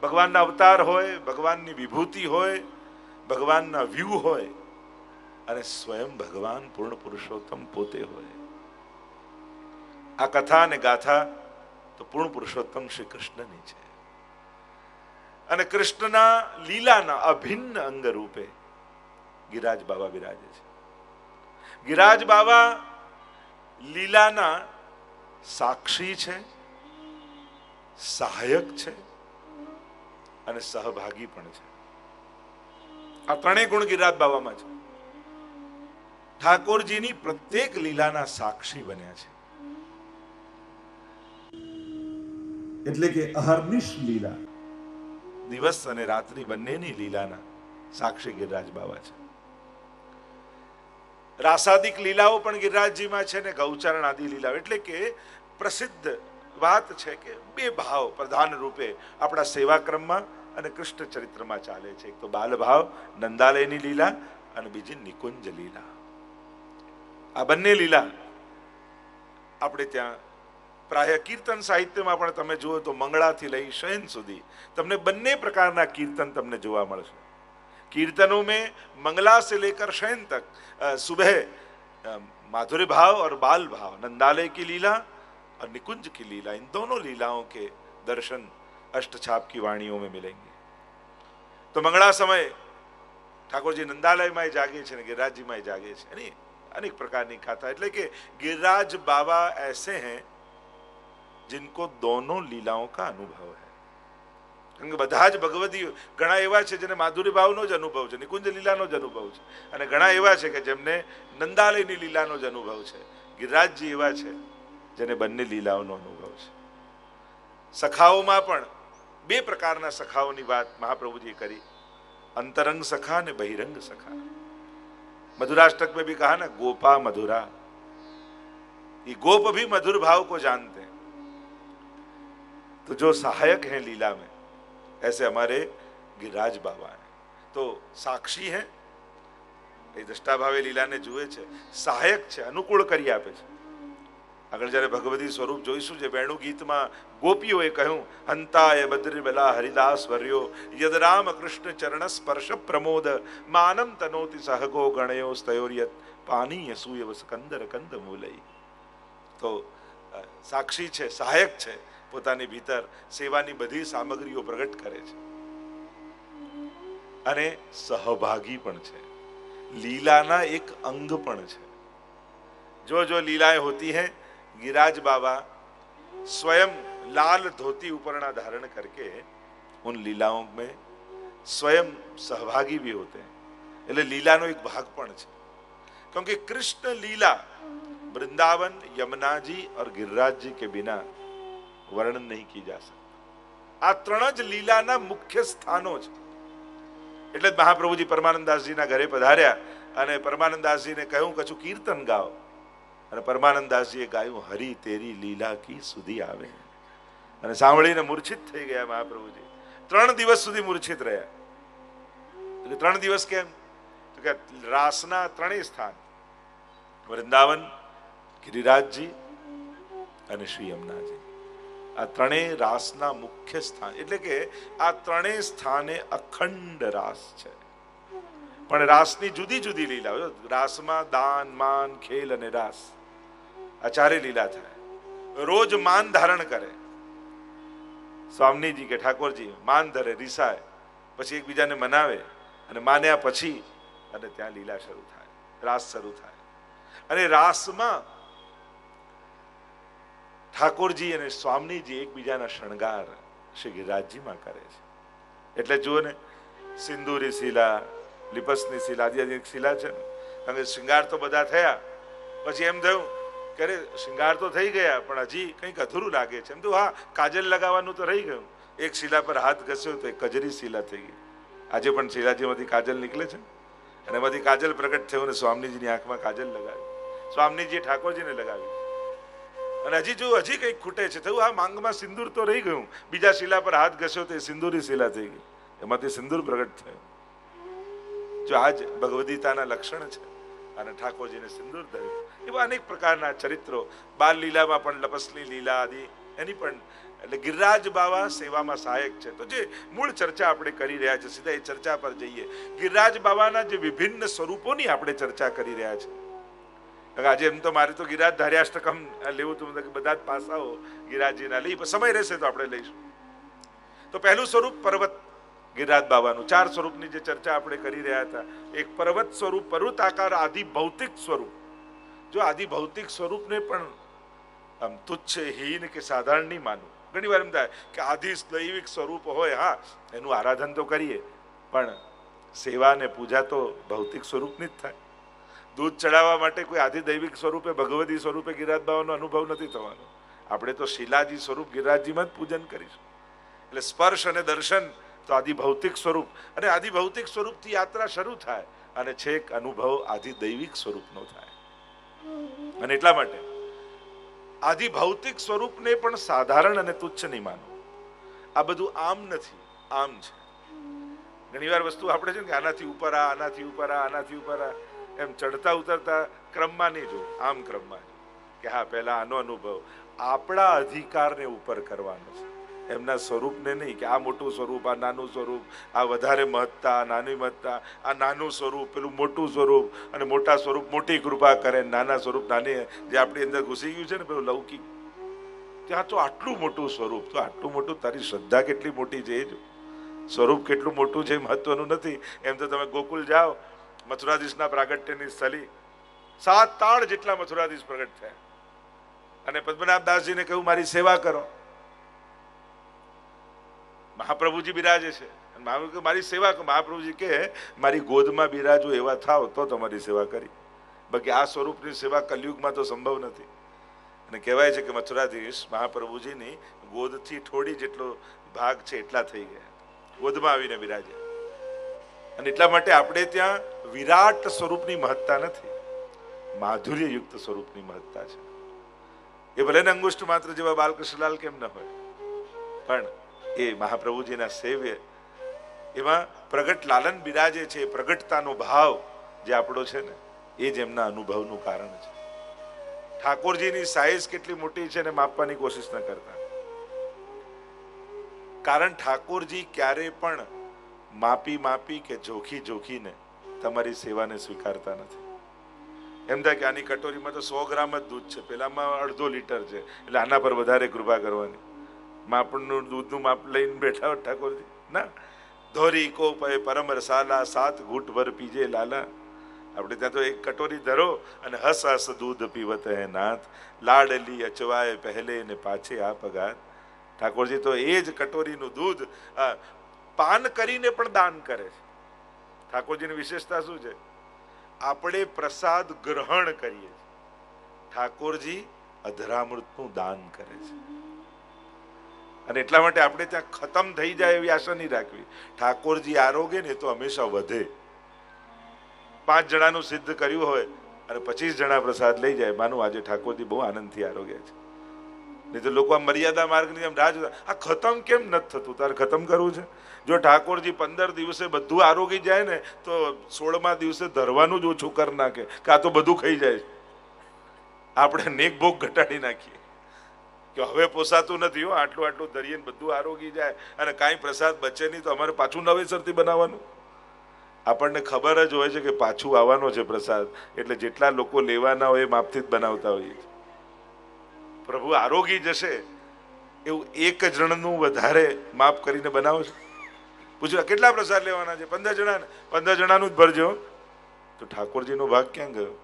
ભગવાનના અવતાર હોય, ભગવાનની વિભૂતિ હોય, ભગવાનના વ્યૂ હોય અને સ્વયં ભગવાન પૂર્ણ પુરુષોત્તમ પોતે હોય. આ કથા અને ગાથા તો પૂર્ણ પુરુષોત્તમ શ્રી કૃષ્ણની છે. અને કૃષ્ણના લીલાના અભિન્ન અંગ રૂપે ગિરિરાજ બાબા બિરાજે છે. ગિરિરાજ બાબા લીલાના સાક્ષી છે, સહાયક છે અને સહભાગી પણ છે. આ ત્રણેય ગુણ ગિરિરાજ બાબામાં છે. ઠાકોરજીની પ્રત્યેક લીલાના સાક્ષી બન્યા છે. એટલે કે અહર્નિશ લીલા, દિવસ અને રાત્રિ બંનેની લીલાના સાક્ષી ગિરિરાજ બાબા છે. રાસાદિક લીલાઓ પણ ગિરિરાજજીમાં છે ને ગૌચરણ આદિ લીલાઓ. એટલે કે પ્રસિદ્ધ વાત છે કે બે ભાવ પ્રધાન રૂપે આપણા સેવાક્રમમાં અને કૃષ્ણ ચરિત્રમાં ચાલે છે. એક તો બાલ ભાવ નંદાલયની લીલા અને બીજી નિકુંજ લીલા. આ બંને લીલા આપણે ત્યાં પ્રાય કીર્તન સાહિત્યમાં પણ તમે જુઓ તો મંગળાથી લઈ શયન સુધી તમને બંને પ્રકારના કીર્તન તમને જોવા મળશે. कीर्तनों में मंगला से लेकर शयन तक सुबह माधुर्य भाव और बाल भाव, नंदालय की लीला और निकुंज की लीला, इन दोनों लीलाओं के दर्शन अष्टछाप की वाणियों में मिलेंगे. तो मंगला समय ठाकुर जी नंदालय में जागे छे, गिरिराज जी में जागे छे. अनेक प्रकार की कथा. એટલે કે गिरिराज बाबा ऐसे हैं जिनको दोनों लीलाओं का अनुभव है. કારણ કે બધા જ ભગવદી ઘણા એવા છે જેને માધુર્ય ભાવનો જ અનુભવ છે, નિકુંજ લીલાનો જ અનુભવ છે, અને ઘણા એવા છે કે જેમને નંદાલયની લીલાનો જ અનુભવ છે. ગિરિરાજજી એવા છે જેને બંને લીલાઓનો અનુભવ છે. સખાઓમાં પણ બે પ્રકારના સખાઓની વાત મહાપ્રભુજીએ કરી, अंतरंग सखा ने बहिरंग सखा. मधुराष्टक में भी कहा ना, गोपा मधुरा. ये गोप भी मधुर भाव को जानते हैं. तो जो सहायक हैं लीला में, ऐसे हमारे गिरिराज बाबा हैं. तो साक्षी हैं, એ દ્રષ્ટાભાવે લીલાને જુએ છે, સહાયક છે, અનુકૂળ કરી આપે છે. આગળ જ્યારે ભગવતી સ્વરૂપ જોઈશું, જે વેણુ ગીતમાં ગોપીઓએ કહ્યું, હંતાય બદ્રીબલા હરિદાસ વર્યો યદ રામ કૃષ્ણ ચરણ સ્પર્શ પ્રમોદ માનમ તનોતિ સહગો ગણયો સ્તયોર્યત પાનીય સૂયવ સ્કંદર કંદ મૂલઈ. તો સાક્ષી છે, સહાયક છે, પોતાની ભીતર સેવાની બધી સામગ્રીઓ પ્રગટ કરે છે અને સહભાગી પણ છે, लीलाना एक अंग पण છે. जो जो लीलाएं होती हैं, गिरिराज बाबा स्वयं लाल धोती उपरणा धारण करके उन लीलाओं में स्वयं सहभागी भी होते हैं. એટલે લીલાનો એક ભાગ પણ છે. क्योंकि कृष्ण लीला वृंदावन, यमुना जी और गिरिराज जी के बिना वर्णन नहीं की जा सकता. આ ત્રણ જ લીલાના મુખ્ય સ્થાનો છે. એટલે મહાપ્રભુજી પરમાનંદાસજીના ઘરે પધાર્યા અને પરમાનંદાસજીને કહ્યું કે છું કીર્તન ગાઓ. અને પરમાનંદાસજીએ ગાયું, હરી તેરી લીલા કી સુધી આવે. અને સાંભળીને મૂર્છિત થઈ ગયા મહાપ્રભુજી. 3 દિવસ સુધી મૂર્છિત રહ્યા. એટલે 3 દિવસ કેમ? તો કે રાસના ત્રણેય સ્થાન, વૃંદાવન, ગિરિરાજજી અને શ્રી યમુનાજી, આ ત્રણેય રાસના મુખ્ય સ્થાન. એટલે કે આ ત્રણેય સ્થાને અખંડ રાસ છે. પણ રાસની જુદી જુદી લીલા. રાસમાં દાન, માન, ખેલ અને રાસ, આ ચારે લીલા થાય. રોજ માન ધારણ કરે સ્વામીજી કે ઠાકોરજી, માન ધરે, રીસાય, પછી એકબીજાને મનાવે, અને માન્યા પછી અને ત્યાં લીલા શરૂ થાય, રાસ શરૂ થાય. અને રાસમાં ઠાકોરજી અને સ્વામીજી એકબીજાના શણગાર શ્રી ગિરિરાજજીમાં કરે છે. એટલે જુઓ ને, સિંદૂરી શિલા, લિપસની શિલા, આદિ શિલા છે ને. કારણ કે શૃંગાર તો બધા થયા, પછી એમ થયું કે અરે શૃંગાર તો થઈ ગયા પણ હજી કંઈક અધૂરું લાગે છે. એમ તો હા, કાજલ લગાવવાનું તો રહી ગયું. એક શિલા પર હાથ ઘસ્યો તો એક કજરી શિલા થઈ ગઈ. આજે પણ શિલાજીમાંથી કાજલ નીકળે છે, અને એમાંથી કાજલ પ્રગટ થયું અને સ્વામીજીની આંખમાં કાજલ લગાવી, સ્વામીજીએ ઠાકોરજીને લગાવી. અને હજી કંઈક ખૂટે છે, થયું આ માંગમાં સિંદૂર તો રહી ગયું. બીજા શિલા પર હાથ ઘસ્યો તો એ સિંદૂરી શિલા થઈ ગઈ, એમાંથી સિંદૂર પ્રગટ થયું. જો આજ ભગવદીતાના લક્ષણ છે. અને ઠાકોરજીને સિંદૂર ધર્યું. એવા અનેક પ્રકારના ચરિત્રો. બાલ લીલામાં પણ લપસની લીલા આદિ, એની પણ એટલે ગિરિરાજ બાવા સેવામાં સહાયક છે. તો જે મૂળ ચર્ચા આપણે કરી રહ્યા છે, સીધા એ ચર્ચા પર જઈએ. ગિરિરાજ બાવાના જે વિભિન્ન સ્વરૂપોની આપણે ચર્ચા કરી રહ્યા છે. આજે એમ તો મારે તો ગિરિરાજ ધાર્યાષ્ટકમ લેવું હતું, બધા જ પાસાઓ ગિરિરાજજીના લઈ, સમય રહેશે તો આપણે લઈશું. તો પહેલું સ્વરૂપ પર્વત ગિરિરાજ બાવાનું. 4 સ્વરૂપની જે ચર્ચા આપણે કરી રહ્યા હતા. એક પર્વત સ્વરૂપ, પર્વતાકાર આદિ ભૌતિક સ્વરૂપ. જો આદિ ભૌતિક સ્વરૂપને પણ આમ તુચ્છ, હીન કે સાધારણ નહીં માનવું. ઘણી વાર એમ થાય કે આદિ દૈવિક સ્વરૂપ હોય, હા એનું આરાધન તો કરીએ, પણ સેવા અને પૂજા તો ભૌતિક સ્વરૂપની જ થાય. દૂધ ચડાવવા માટે કોઈ આદિ દૈવિક સ્વરૂપે, ભગવતી સ્વરૂપે ગિરિરાજ બાવાનો અનુભવ નથી થવાનો. આપણે તો શિલાજી સ્વરૂપ ગિરિરાજજીમાં જ પૂજન કરીશું. એટલે સ્પર્શ અને દર્શન તો આદિ ભૌતિક સ્વરૂપ, અને આદિ ભૌતિક સ્વરૂપથી યાત્રા શરૂ થાય અને છેક અનુભવ આદિ દૈવિક સ્વરૂપનો થાય. અને એટલા માટે આદિ ભૌતિક સ્વરૂપને પણ સાધારણ અને તુચ્છ નહીં માનવું. આ બધું આમ નથી, આમ છે. ઘણી વાર વસ્તુ આપણે છે ને કે આનાથી ઉપર આ, આનાથી ઉપર આ, આનાથી ઉપર આ, એમ ચડતા ઉતરતા ક્રમમાં નહીં જો, આમ ક્રમમાં કે હા પહેલા આનો અનુભવ. આપણા અધિકારને ઉપર કરવાનો છે, એમના સ્વરૂપને નહીં કે આ મોટું સ્વરૂપ, આ નાનું સ્વરૂપ, આ વધારે મહત્તા, નાની મહત્તા, આ નાનું સ્વરૂપ, પેલું મોટું સ્વરૂપ, અને મોટા સ્વરૂપ મોટી કૃપા કરે, નાના સ્વરૂપ નાની, જે આપણી અંદર ઘૂસી ગયું છે ને પેલું લૌકિક, ત્યાં તો આટલું મોટું સ્વરૂપ, તો આટલું મોટું, તારી શ્રદ્ધા કેટલી મોટી છે એ જો. સ્વરૂપ કેટલું મોટું છે મહત્વનું નથી. એમ તો તમે ગોકુલ જાઓ, મથુરાધીશના પ્રાગટ્યની સ્થલી 7 તાળ જેટલા મથુરાધીશ પ્રગટ થયા, અને પદ્મનાભદાસજીને કહ્યું મારી સેવા કરો. મહાપ્રભુજી બિરાજે છે, મારી સેવા કરો. મહાપ્રભુજી કે મારી ગોદમાં બિરાજો એવા થાવ તો તમારી સેવા કરી, બાકી આ સ્વરૂપની સેવા કલયુગમાં તો સંભવ નથી. અને કહેવાય છે કે મથુરાધીશ મહાપ્રભુજીની ગોદથી થોડી જેટલો ભાગ છે એટલા થઈ ગયા, ગોદમાં આવીને બિરાજ્યા. અને એટલા માટે આપણે ત્યાં વિરાટ સ્વરૂપની મહત્તા નથી, માધુર્યયુક્ત સ્વરૂપની મહત્તા છે. એ ભલે ને અંગુષ્ઠ માત્ર જેવા બાલકૃષ્ણલાલ કેમ ન હોય, પણ એ મહાપ્રભુજીના સેવ્ય એમાં પ્રગટ લાલન બિરાજે છે. પ્રગટતાનો ભાવ જે આપણો છે ને એ જ એમના અનુભવનું કારણ છે. ઠાકોરજીની સાઈઝ કેટલી મોટી છે ને માપવાની કોશિશ ન કરતા, કારણ ઠાકોરજી ક્યારે પણ માપી કે જોખીને તમારી સેવાને સ્વીકારતા નથી. એમ થાય કે આની કટોરીમાં તો 100 ગ્રામ જ દૂધ છે, પેલામાં અડધો લીટર છે, એટલે આના પર વધારે કૃપા કરવાની. માપનું દૂધનું માપ લઈને બેઠા હો ઠાકોરજી ના. ધોરી કો પય પરમ રસાલા, 7 ઘૂંટ ભર પીજે લાલા. આપણે ત્યાં તો એક કટોરી ધરો અને હસ હસ દૂધ પીવત હે નાથ, લાડલી અચવાય પહેલે ને પાછે આ પગાર. ઠાકોરજી તો એ જ કટોરીનું દૂધ પાન કરીને પણ દાન કરે છે. ઠાકોરજીની વિશેષતા શું છે? આપણે પ્રસાદ ગ્રહણ કરીએ, ઠાકોરજી અધરામૃતનું દાન કરે છે. અને એટલા માટે આપણે ત્યાં ખતમ થઈ જાય એવી આશા નહીં રાખવી. ઠાકોરજી આરોગ્ય ને તો હંમેશા વધે. 5 જણાનું સિદ્ધ કર્યું હોય અને 25 જણા પ્રસાદ લઈ જાય, માનું આજે ઠાકોરજી બહુ આનંદથી આરોગ્ય છે. નહીં તો લોકો આ મર્યાદા માર્ગની આમ રાહ જોતા, આ ખતમ કેમ નથી થતું? તારે ખતમ કરવું છે. જો ઠાકોરજી 15 દિવસે બધું આરોગી જાય ને તો 16મા દિવસે ધરવાનું જ ઓછું કરી નાખે કે આ તો બધું ખાઈ જાય. આપણે નેક ભોગ ઘટાડી નાખીએ કે હવે પોસાતું નથી, આટલું ધરીએ બધું આરોગી જાય અને કાંઈ પ્રસાદ બચે નહીં તો અમારે પાછું નવેસરથી બનાવવાનું. આપણને ખબર જ હોય છે કે પાછું આવવાનો છે પ્રસાદ, એટલે જેટલા લોકો લેવાના હોય એ માપથી જ બનાવતા હોઈએ. પ્રભુ આરોગી જશે એવું 1 જણનું વધારે માપ કરીને બનાવો છો. પૂછ્યું કેટલા પ્રસાદ લેવાના છે? 15 જણાને. 15 જણાનું જ ભરજો. તો ઠાકોરજીનો ભાગ ક્યાં ગયો?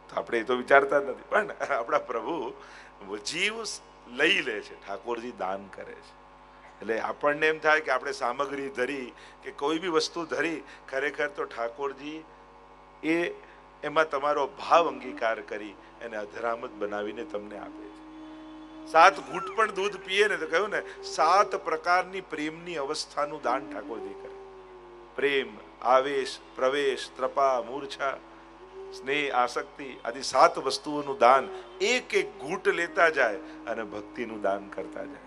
તો આપણે એ તો વિચારતા જ નથી. પણ આપણા પ્રભુ જીવ લઈ લે છે, ઠાકોરજી દાન કરે છે. એટલે આપણને એમ થાય કે આપણે સામગ્રી ધરી કે કોઈ બી વસ્તુ ધરી, ખરેખર તો ઠાકોરજી એમાં તમારો ભાવ અંગીકાર કરી એને અધરામત બનાવીને તમને આપે છે. 7 ઘૂંટ પણ દૂધ પીએ ને તો કહ્યું ને 7 પ્રકારની પ્રેમની અવસ્થાનું દાન ઠાકોરજી કરે. પ્રેમ, આવેશ, પ્રવેશ, ત્રપા, મૂર્છા, સ્નેહ, આસક્તિ આદિ 7 વસ્તુઓનું દાન એક ઘૂંટ લેતા જાય અને ભક્તિનું દાન કરતા જાય.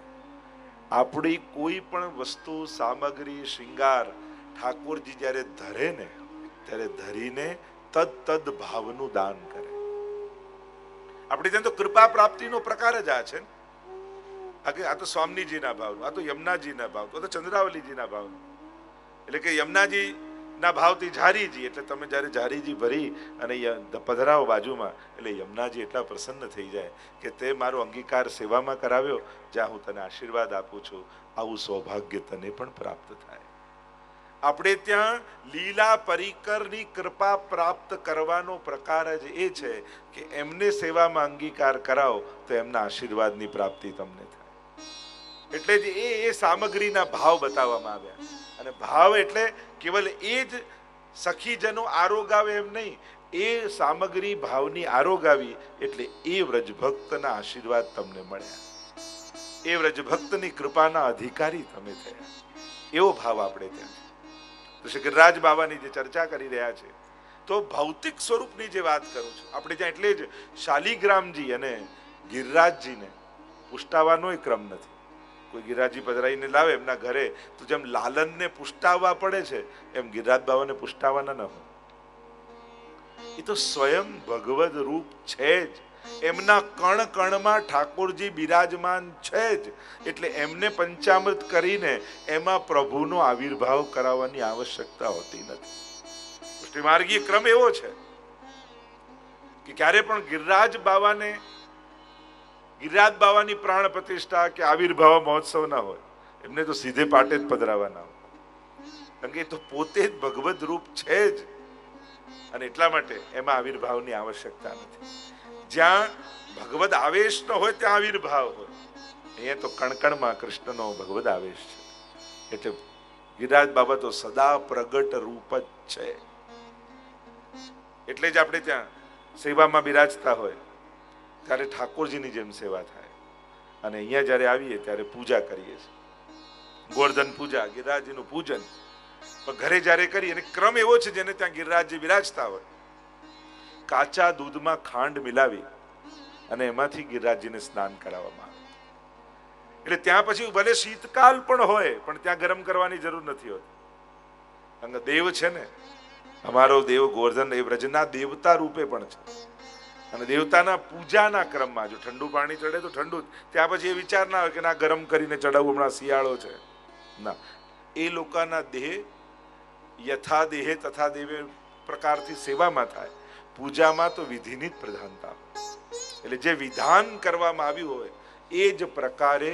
આપણી કોઈ પણ વસ્તુ, સામગ્રી, શૃંગાર ઠાકોરજી જ્યારે ધરે ને ત્યારે ધરીને તદ ભાવનું દાન કરે. આપણે ત્યાં તો કૃપા પ્રાપ્તિનો પ્રકાર જ આ છે. આ તો સ્વામીજીના ભાવનું, આ તો યમુનાજીના ભાવનું, આ તો ચંદ્રાવલીજીના ભાવનું. એટલે કે યમુનાજી ના ભાવથી ઝારીજી, એટલે તમે જ્યારે ઝારીજી ભરી અને પધરાવો બાજુમાં, એટલે યમુનાજી એટલા પ્રસન્ન થઈ જાય કે તે મારો અંગીકાર સેવામાં કરાવ્યો, જ્યાં હું તને આશીર્વાદ આપું છું, આવું સૌભાગ્ય તને પણ પ્રાપ્ત થાય. આપણે ત્યાં લીલા પરિકરની કૃપા પ્રાપ્ત કરવાનો પ્રકાર જ એ છે કે એમને સેવામાં અંગીકાર કરાવો તો એમના આશીર્વાદની પ્રાપ્તિ તમને થાય. એટલે જ એ સામગ્રીના ભાવ બતાવવામાં આવ્યા. અને ભાવ એટલે કેવલ એ જ સખીજનો આરોગાવે એમ નહીં, એ સામગ્રી ભાવની આરોગાવી એટલે એ વ્રજભક્તના આશીર્વાદ તમને મળ્યા, એ વ્રજભક્તની કૃપાના અધિકારી તમે થયા. એવો ભાવ આપણે ત્યાં તો શ્રી ગિરિરાજ બાવાની જે ચર્ચા કરી રહ્યા છે, તો ભૌતિક સ્વરૂપની જે વાત કરું છું આપણે ત્યાં, એટલે જ શાલિગ્રામજી અને ગિરિરાજજીને પુષ્ટાવાનો ક્રમ નથી. કોઈ ગિરિરાજજી પધરાઈને લાવે એમના ઘરે, તો જેમ લાલનને પુષ્ટાવવા પડે છે એમ ગિરિરાજ બાવાને પુષ્ટાવાના ન હોય. એ તો સ્વયં ભગવદ રૂપ છે જ, એમના કણ કણમાં ઠાકોરજી બિરાજમાન છે જ. એટલે એમને પંચામૃત કરીને એમાં પ્રભુનો આવિર્ભાવ કરાવવાની આવશ્યકતા હોતી નથી. પુષ્ટિમાર્ગીય ક્રમ એવો છે કે ક્યારે પણ ગિરિરાજ બાવાની પ્રાણ પ્રતિષ્ઠા કે આવિર્ભાવ મહોત્સવ ના હોય, એમને તો સીધે પાટે જ પધરાવાના હોય, કારણ કે એ તો પોતે જ ભગવદ રૂપ છે જ. અને એટલા માટે એમાં આવિર્ભાવની આવશ્યકતા નથી. જ્યાં ભગવદ આવેશ ન હોય ત્યાં આવિર્ભાવ હોય. અહીંયા તો કણકણમાં કૃષ્ણનો ભગવદ આવેશ છે. એટલે ગિરિરાજ બાબા તો સદા પ્રગટ રૂપ જ છે. એટલે જ આપણે ત્યાં સેવામાં બિરાજતા હોય ત્યારે ઠાકોરજીની જેમ સેવા થાય. અને અહીંયા જ્યારે આવીએ ત્યારે પૂજા કરીએ છીએ, ગોવર્ધન પૂજા, ગિરિરાજજીનું પૂજન. પણ ઘરે જ્યારે કરીએ, અને ક્રમ એવો છે જેને ત્યાં ગિરિરાજજી બિરાજતા હોય, કાચા દૂધમાં ખાંડ મિલાવી અને એમાંથી ગિરિરાજજીને સ્નાન કરાવવામાં આવે. એટલે ત્યાં પછી ભલે શીતકાલ પણ હોય પણ ત્યાં ગરમ કરવાની જરૂર નથી હોતી. કારણ કે દેવ છે ને, અમારો દેવ ગોવર્ધન એ વ્રજના દેવતા રૂપે પણ છે. અને દેવતાના પૂજાના ક્રમમાં જો ઠંડુ પાણી ચડે તો ઠંડુ જ, ત્યાં પછી એ વિચાર ના હોય કે ના ગરમ કરીને ચડાવવું, હમણાં શિયાળો છે. ના, એ લોકોના દેહ યથા દેહે તથા દેવે પ્રકારથી સેવામાં થાય. પૂજામાં તો વિધિની જ પ્રધાનતા. એટલે જે વિધાન કરવામાં આવ્યું હોય એ જ પ્રકારે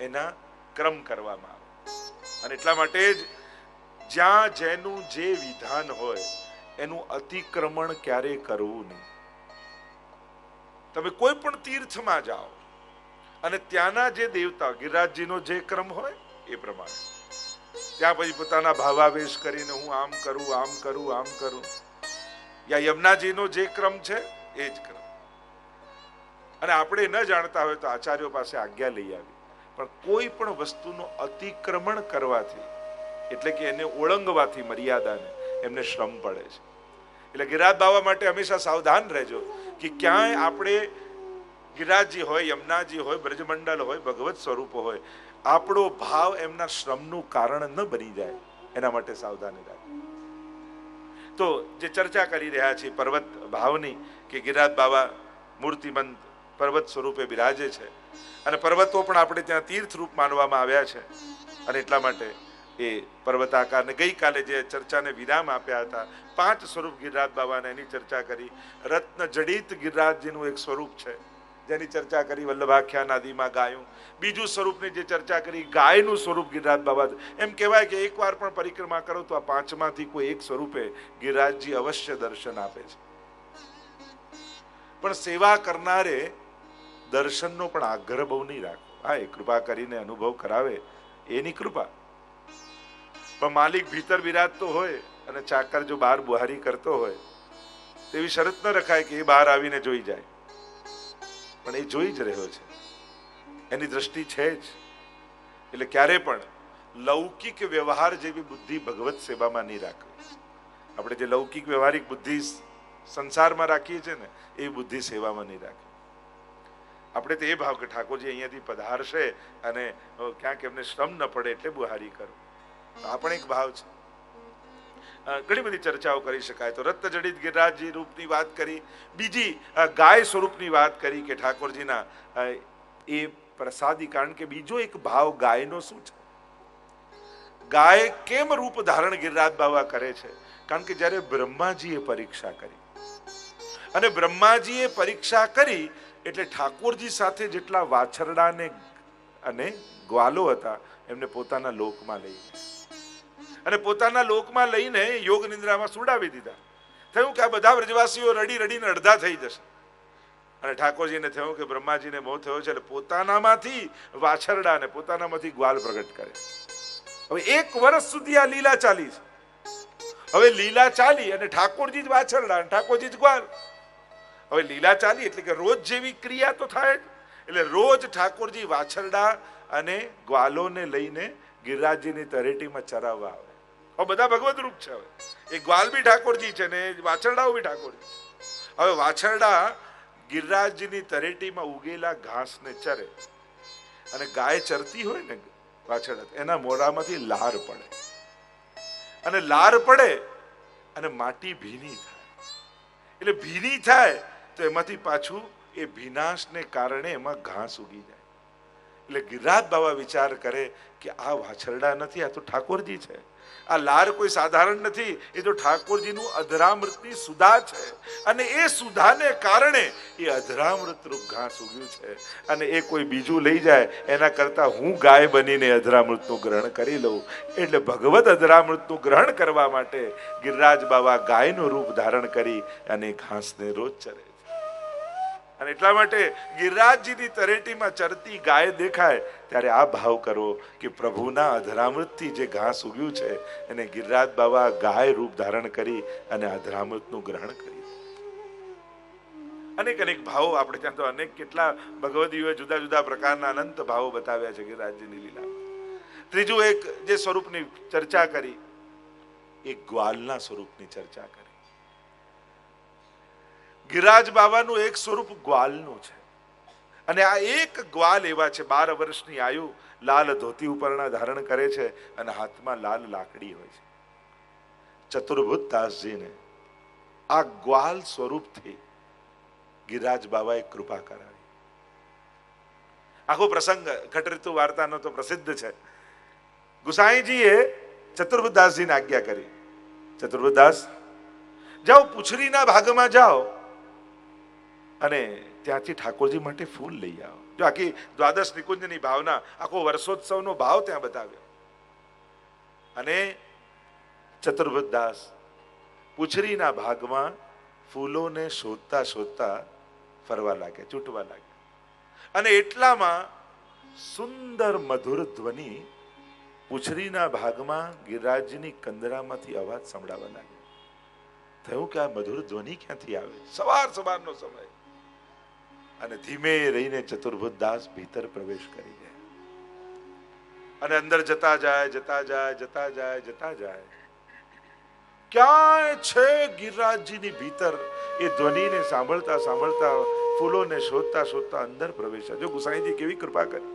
એના ક્રમ કરવામાં આવે. અને એટલા માટે જ જ્યાં જેનું જે વિધાન હોય એનું અતિક્રમણ ક્યારે કરવું નહીં. તમે કોઈ પણ તીર્થમાં જાઓ અને ત્યાંના જે દેવતા, ગિરિરાજજીનો જે ક્રમ હોય એ પ્રમાણે ત્યાં પછી પોતાના ભાવાવેશ કરીને હું આમ કરું, આમ કરું, આમ કરું. યા યમુનાજીનો જે ક્રમ છે એ જ ક્રમ. અને આપણે ન જાણતા હોય તો આચાર્યો પાસે આજ્ઞા લઈ આવી. પણ કોઈ પણ વસ્તુનો અતિક્રમણ કરવાથી, એટલે કે એને ઓળંગવાથી મર્યાદાને, એમને શ્રમ પડે છે. એટલે ગિરિરાજ બાવા માટે હંમેશા સાવધાન રહેજો કે ક્યાંય આપણે ગિરિરાજજી હોય, યમુનાજી હોય, બ્રજમંડળ હોય, ભગવત સ્વરૂપો હોય, આપણો ભાવ એમના શ્રમનું કારણ ન બની જાય, એના માટે સાવધાની રાખો. તો જે ચર્ચા કરી રહ્યા છીએ પર્વત ભાવની, કે ગિરિરાજ બાવા મૂર્તિમંત પર્વત સ્વરૂપે બિરાજે છે. અને પર્વતો પણ આપણે ત્યાં તીર્થ રૂપ માનવામાં આવ્યા છે. અને એટલા માટે એ પર્વતાકારને ગઈકાલે જે ચર્ચાને વિરામ આપ્યા હતા, 5 સ્વરૂપ ગિરિરાજ બાવાને એની ચર્ચા કરી. રત્ન જડિત ગિરિરાજજીનું એક સ્વરૂપ છે જેની ચર્ચા કરી, વલ્લભાખ્યાન આદિમાં ગાયું. બીજું સ્વરૂપની જે ચર્ચા કરી, ગાયનું સ્વરૂપ ગિરિરાજ બાબા. એમ કહેવાય કે એકવાર પણ પરિક્રમા કરો તો આ 5માંથી કોઈ એક સ્વરૂપે ગિરિરાજજી અવશ્ય દર્શન આપે છે. પણ સેવા કરનારે દર્શનનો પણ આગ્રહ બહુ નહીં રાખો. હા, એ કૃપા કરીને અનુભવ કરાવે એની કૃપા. પણ માલિક ભીતર બિરાજતો હોય અને ચાકર જો બહાર બુહારી કરતો હોય, તેવી શરત ન રખાય કે એ બહાર આવીને જોઈ જાય. પણ એ જોઈ જ રહ્યો છે, એની દ્રષ્ટિ છે જ. એટલે ક્યારે પણ લૌકિક વ્યવહાર જેવી બુદ્ધિ ભગવત સેવામાં નહીં રાખવી. આપણે જે લૌકિક વ્યવહારિક બુદ્ધિ સંસારમાં રાખીએ છીએ ને, એ બુદ્ધિ સેવામાં નહીં રાખવી. આપણે તો એ ભાવ કે ઠાકોરજી અહીંયાથી પધારશે અને ક્યાંક એમને શ્રમ ન પડે એટલે બુહારી કરો. આ પણ એક ભાવ છે. ઘણી બધી ચર્ચાઓ કરી શકાય. તો રત્નજડિત ગિરિરાજજી રૂપની વાત કરી. બીજી ગાય સ્વરૂપની વાત કરી કે ઠાકોરજીના એ પ્રસાદી. કારણ કે બીજો એક ભાવ ગાયનો શું છે? ગાય કેમ રૂપ ધારણ ગિરિરાજ બાબા કરે છે? કારણ કે જ્યારે બ્રહ્માજીએ પરીક્ષા કરી, અને બ્રહ્માજીએ પરીક્ષા કરી એટલે ઠાકોરજી સાથે જેટલા વાછરડા અને ગ્વાલો હતા એમને પોતાના લોકમાં લઈ ગયા, અને પોતાના લોકમાં લઈને યોગ નિંદ્રામાં સુડાવી દીધા. થયું કે આ બધા વ્રજવાસીઓ રડી રડીને અડધા થઈ જશે, અને ઠાકોરજીને થયું કે બ્રહ્માજીને મોહ થયો છે, એટલે પોતાનામાંથી વાછરડા અને પોતાનામાંથી ગ્વાલ પ્રગટ કરે. હવે 1 વર્ષ સુધી આ લીલા ચાલી છે. હવે લીલા ચાલી અને ઠાકોરજી જ વાછરડા અને ઠાકોરજી જ ગ્વાલ. હવે લીલા ચાલી એટલે કે રોજ જેવી ક્રિયા તો થાય જ. એટલે રોજ ઠાકોરજી વાછરડા અને ગ્વાલોને લઈને ગિરિરાજજીની તળેટીમાં ચરાવવા આવે. હવે બધા ભગવત રૂપ છે. હવે એ ગ્વાલ બી ઠાકોરજી છે ને વાછરડાઓ બી ઠાકોરજી. હવે વાછરડા ગિરિરાજજીની તળેટીમાં ઉગેલા ઘાસને ચરે, અને ગાય ચરતી હોય ને વાછરડા, એના મોઢામાંથી લાર પડે, અને લાર પડે અને માટી ભીની થાય. એટલે ભીની થાય તો એમાંથી પાછું એ ભીનાશને કારણે એમાં ઘાસ ઉગી જાય. એટલે ગિરિરાજ બાબા વિચાર કરે કે આ વાછરડા નથી, આ તો ઠાકોરજી છે. આ લાર કોઈ સાધારણ નથી, એ તો ઠાકોરજીનું અધરામૃતની સુધા છે, અને એ સુધાને કારણે એ અધરામૃત રૂપ ઘાસ ઉગ્યું છે. અને એ કોઈ બીજું લઈ જાય એના કરતા હું ગાય બનીને અધરામૃતનું ગ્રહણ કરી લઉં. એટલે ભગવત અધરામૃતનું ગ્રહણ કરવા માટે ગિરિરાજ બાબા ગાયનું રૂપ ધારણ કરી અને ઘાસને રોજ ચરે છે. અને એટલા માટે ગિરિરાજજીની તળેટીમાં ચરતી ગાય દેખાય ત્યારે આ ભાવ કરો કે પ્રભુના અધરામૃતથી જે ઘાસ ઉગ્યું છે એને ગિરિરાજ બાબા ગાય રૂપ ધારણ કરી અને અધરામૃતનું ગ્રહણ કરી. અનેક અનેક ભાવો આપણે ત્યાં તો અનેક કેટલા ભગવદીઓએ જુદા જુદા પ્રકારના અનંત ભાવો બતાવ્યા છે ગિરિરાજજીની લીલા. ત્રીજું એક જે સ્વરૂપની ચર્ચા કરી, એક ગ્વાલના સ્વરૂપની ચર્ચા કરી. ગિરિરાજ બાબાનું એક સ્વરૂપ ગ્વાલનું છે, અને આ એક ગ્વાલ એવા છે 12 વર્ષની આયુ, લાલ ધોતી ઉપરના ધારણ કરે છે અને હાથમાં લાલ લાકડી હોય છે. ચતુર્ભુજ દાસજીને આ ગ્વાલ સ્વરૂપથી ગિરિરાજ બાબાએ કૃપા કરાવી. આખો પ્રસંગ ઘટઋતુ વાર્તાનો તો પ્રસિદ્ધ છે. ગુસાઈજીએ ચતુર્ભુજ દાસજીને આજ્ઞા કરી, ચતુર્ભુજ દાસ જાઓ, પૂછડીના ભાગમાં જાઓ અને ત્યાંથી ઠાકોરજી માટે ફૂલ લઈ આવો. જો આખી દ્વાદશ નિકુંજની ભાવના, આખો વર્ષોત્સવનો ભાવ ત્યાં બતાવ્યો. અને ચતુર્ભુજ દાસ પૂછડીના ભાગમાં ફૂલોને શોધતા શોધતા ફરવા લાગ્યા, ચૂંટવા લાગ્યા. અને એટલામાં સુંદર મધુર ધ્વનિ પૂછડીના ભાગમાં ગિરિરાજજીની કંદરામાંથી અવાજ સંભળાવા લાગ્યો. થયું કે આ મધુર ધ્વનિ ક્યાંથી આવે? સવારનો સમય. અને ધીમે રહીને ચતુર્ભુજ દાસ ભીતર પ્રવેશ કરી ગયા, અને અંદર જતા જાય. ક્યાંય છે ગિરિરાજજીની ભીતર એ ધ્વનિને સાંભળતા સાંભળતા, ફૂલોને શોધતા શોધતા અંદર પ્રવેશ્યા. જો ગુસાઈજી કેવી કૃપા કરી.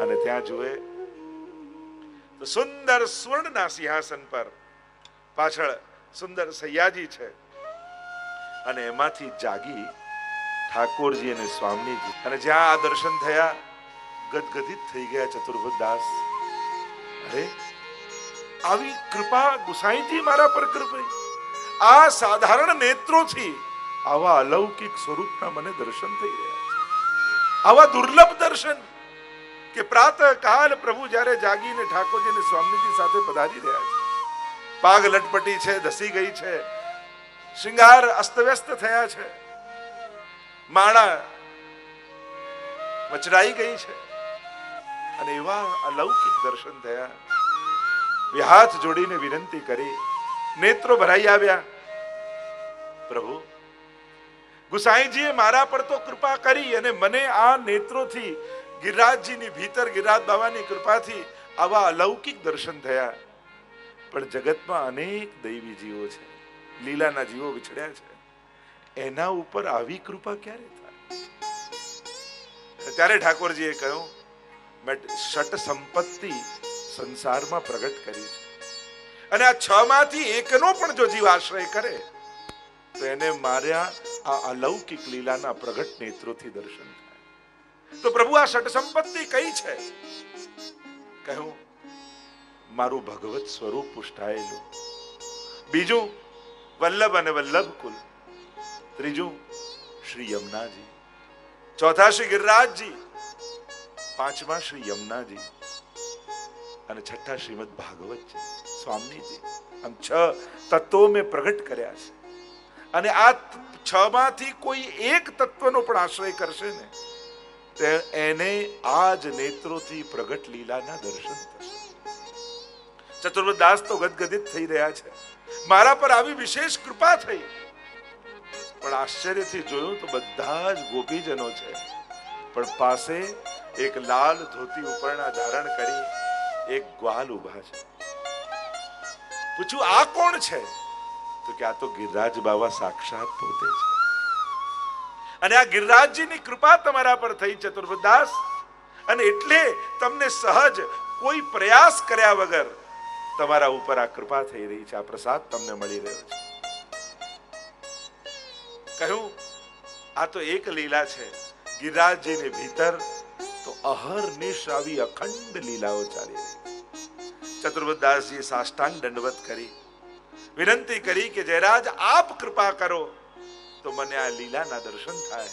અને ત્યાં જુએ તો સુંદર સ્વર્ણના સિંહાસન પર પાછળ સુંદર સૈયાજી છે, અને એમાંથી જાગી ઠાકોરજી અને સ્વામીજી. અને જ્યાં આ દર્શન થયા ગદગદિત થઈ ગયા ચતુર્ભુજ દાસ. અરે આવી કૃપા ગુસાઈજી મારા પર કૃપા, આ સાધારણ નેત્રોથી આવા અલૌકિક સ્વરૂપના મને દર્શન થઈ રહ્યા છે. આવા દુર્લભ દર્શન કે પ્રાતઃ કાલ પ્રભુ જ્યારે જાગીને ઠાકોરજી અને સ્વામીજી સાથે પધારી રહ્યા છે. પાગ લટપટી છે, ધસી ગઈ છે, શૃંગાર અસ્તવ્યસ્ત થયા છે, માળા મચરાઈ ગઈ છે, અને એવા અલૌકિક દર્શન થયા. હાથ જોડીને વિનંતી કરી, નેત્રો ભરાઈ આવ્યા. પ્રભુ, ગુસાઈજીએ મારા પર તો કૃપા કરી, અને મને આ નેત્રોથી ગિરિરાજજીની ભીતર ગિરિરાજ બાબાની કૃપાથી આવા અલૌકિક દર્શન થયા. પણ જગતમાં અનેક દૈવી જીવો છે, લીલાના જીવો વિછડ્યા છે, એના ઉપર આવી કૃપા ક્યારે થાય? ત્યારે ઠાકોરજીએ કહ્યું, મેં ષટ સંપત્તિ સંસારમાં પ્રગટ કરી છે, અને આ 6 માંથી એકનો પણ જો જીવ આશ્રય કરે તો એને માર્યા આ અલૌકિક લીલાના પ્રગટ નેત્રોથી દર્શન થાય. તો પ્રભુ આ ષટ સંપત્તિ કઈ છે? કહ્યું મારું ભગવત સ્વરૂપ પુષ્ટાયેલું, બીજું વલ્લભ અને વલ્લભ કુલ, ત્રીજું શ્રી યમુનાજી, ચોથા શ્રી ગિરિરાજજી, પાંચમા શ્રી યમુનાજી અને છઠ્ઠા શ્રીમદ ભાગવતજી સ્વામીજી. આમ 6 તત્વો મેં પ્રગટ કર્યા છે. અને આ 6 માંથી કોઈ એક તત્વનો પણ આશ્રય કરશે ને તે એને આજ નેત્રોથી પ્રગટ લીલાના દર્શન થશે. ચતુર્વદ દાસ તો ગદગદિત થઈ રહ્યા છે, મારા પર આવી વિશેષ કૃપા થઈ. પણ આશ્ચર્યથી જોયું તો બધા જ ગોપીજનો છે, પણ પાસે એક લાલ ધોતી ઉપરણા ધારણ કરી એક ગ્વાલ ઉભા છે. પૂછ્યું આ કોણ છે? તો કે આ તો ગિરિરાજ બાવા સાક્ષાત પોતે છે. અને આ ગિરિરાજજીની કૃપા તમારા પર થઈ ચતુર્વદાસ, અને એટલે તમને સહજ કોઈ પ્રયાસ કર્યા વગર તમારા ઉપર આ કૃપા થઈ રહી છે, આ પ્રસાદ તમને મળી રહ્યો છે. કહ્યું આ તો એક લીલા છે, ગિરિરાજજીની ભીતર તો અહર્નિશ આવી અખંડ લીલાઓ ચાલી રહી. ચતુર્વદાસજીએ સાષ્ટાંગ દંડવત કરી વિનંતી કરી કે જયરાજ આપ કૃપા કરો તો મને આ લીલાના દર્શન થાય.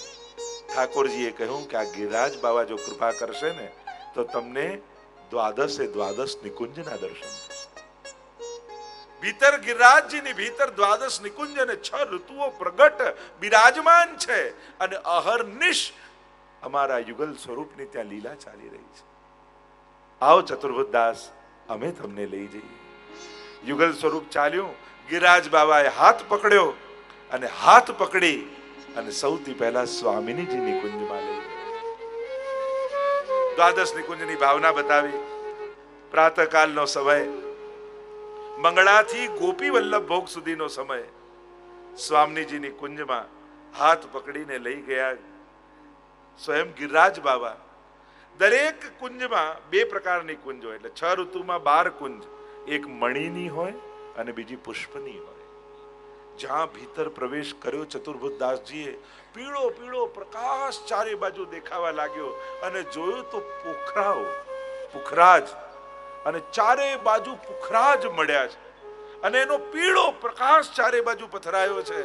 ઠાકોરજીએ કહ્યું કે આ ગિરિરાજ બાવા જો કૃપા કરશે ને તો તમને દ્વાદશે દ્વાદશ નિકુંજના દર્શન થશે. ભીતર ગિરિરાજજીની ભીતર દ્વાદશ નિકુંજ અને 6 ઋતુઓ પ્રગટ બિરાજમાન છે, અને અહર્નિશ અમારા યુગલ સ્વરૂપની ત્યાં લીલા ચાલી રહી છે. આવો ચતુર્વદાસ અમે તમને લઈ જઈએ. યુગલ સ્વરૂપ ચાલ્યું. ગિરિરાજ બાવાએ હાથ પકડ્યો અને હાથ પકડી અને સૌથી પહેલા સ્વામિનીજી નિકુંજમાં લઈ ગયા. દ્વાદશ નિકુંજની ભાવના બતાવી. પ્રાતઃકાલનો સમય, મંગળાથી ગોપી વલ્લભ ભોગ સુધીનો સમય. સ્વામીજીની કુંજમાં હાથ પકડીને લઈ ગયા સ્વયં ગિરિરાજ બાવા. દરેક કુંજમાં 2 પ્રકારની કુંજ હોય, એટલે 6 ઋતુમાં 12 કુંજ, એક મણીની હોય અને બીજી પુષ્પની હોય. જ્યાં ભીતર પ્રવેશ કર્યો ચતુર્ભુજદાસજીએ, પીળો પીળો પ્રકાશ ચારે બાજુ દેખાવા લાગ્યો, અને જોયું તો પુખરાજ, અને ચારે બાજુ પુખરાજ મળ્યા છે, અને એનો પીળો પ્રકાશ ચારે બાજુ પથરાયો છે,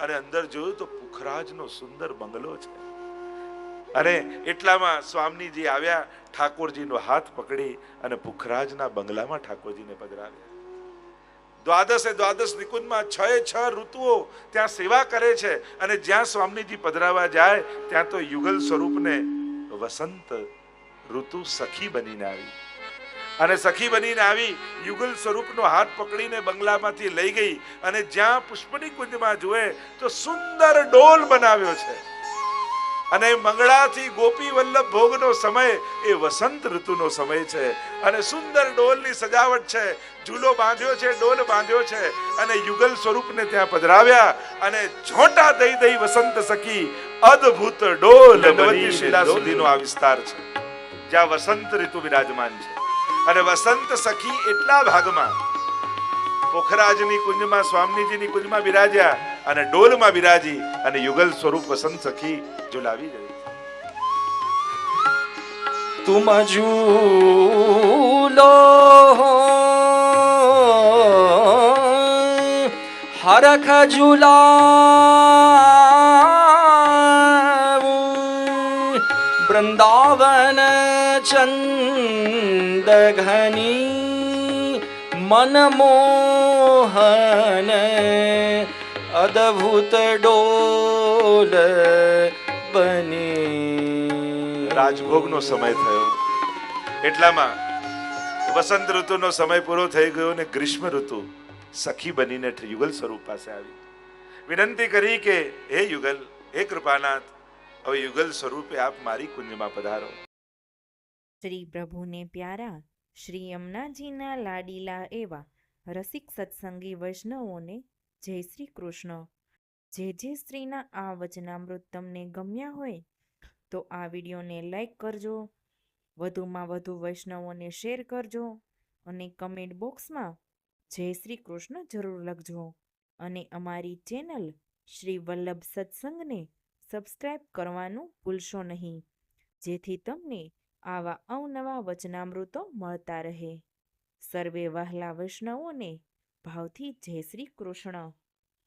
અને અંદર જોયું તો પુખરાજનો સુંદર બંગલો છે. અને એટલામાં સ્વામીજી આવ્યા, ઠાકોરજીનો હાથ પકડી અને પુખરાજના બંગલામાં ઠાકોરજીને પધરાવ્યા. દ્વાદશે દ્વાદશ નિકુંજમાં 6 ઋતુઓ ત્યાં સેવા કરે છે, અને જ્યાં સ્વામીજી પધરાવા જાય ત્યાં તો યુગલ સ્વરૂપને વસંત ઋતુ સખી બનીને આવી, અને સખી બનીને આવી યુગલ સ્વરૂપનો હાથ પકડીને બંગલામાંથી લઈ ગઈ, અને જ્યાં પુષ્પની કુંજમાં જુએ તો સુંદર ડોલ બનાવ્યો છે. અને મંગળાથી ગોપી વલ્લભ ભોગનો સમય એ વસંત ઋતુનો સમય છે, અને સુંદર ડોલની સજાવટ છે, ઝૂલો બાંધ્યો છે, ડોલ બાંધ્યો છે, અને યુગલ સ્વરૂપને ત્યાં પધરાવ્યા, અને ઝોંટા દઈ દઈ વસંત સખી અદ્ભુત ડોલ દંડવતી શિલા સુધીનો આ વિસ્તાર છે જ્યાં વસંત ઋતુ વિરાજમાન છે. અને વસંત સખી એટલા ભાગમાં પોખરાજની કુંજમાં સ્વામીજીની કુંજમાં બિરાજ્યા, અને ડોલમાં બિરાજી અને યુગલ સ્વરૂપ વસંત સખી ઝુલાવી ગઈ. तुम झूलो हरख झूला वृंदावन चंद घनी मनमोहन अद्भुत डोल બની. રાજભોગનો સમય થયો, એટલામાં વસંત ઋતુનો સમય પૂરો થઈ ગયો, અને ગ્રીષ્મ ઋતુ સખી બનીને યુગલ સ્વરૂપ પાસે આવી. વિનંતી કરી કે હે યુગલ, હે કૃપાનાથ, હવે યુગલ સ્વરૂપે આપ મારી કુંજમાં પધારો. શ્રી પ્રભુને પ્યારા શ્રી યમુનાજીના લાડીલા એવા રસિક સત્સંગી વૈષ્ણવોને જય શ્રી કૃષ્ણ. જે સ્ત્રીના આ વચનામૃત તમને ગમ્યા હોય તો આ વિડીયોને લાઈક કરજો, વધુમાં વધુ વૈષ્ણવોને શેર કરજો, અને કમેન્ટ બોક્સમાં જય શ્રી કૃષ્ણ જરૂર લખજો. અને અમારી ચેનલ શ્રી વલ્લભ સત્સંગને સબસ્ક્રાઈબ કરવાનું ભૂલશો નહીં. જેથી તમને આવા અવનવા વચનામૃતો મળતા રહે. સર્વે વહાલા વૈષ્ણવોને ભાવથી જય શ્રી કૃષ્ણ.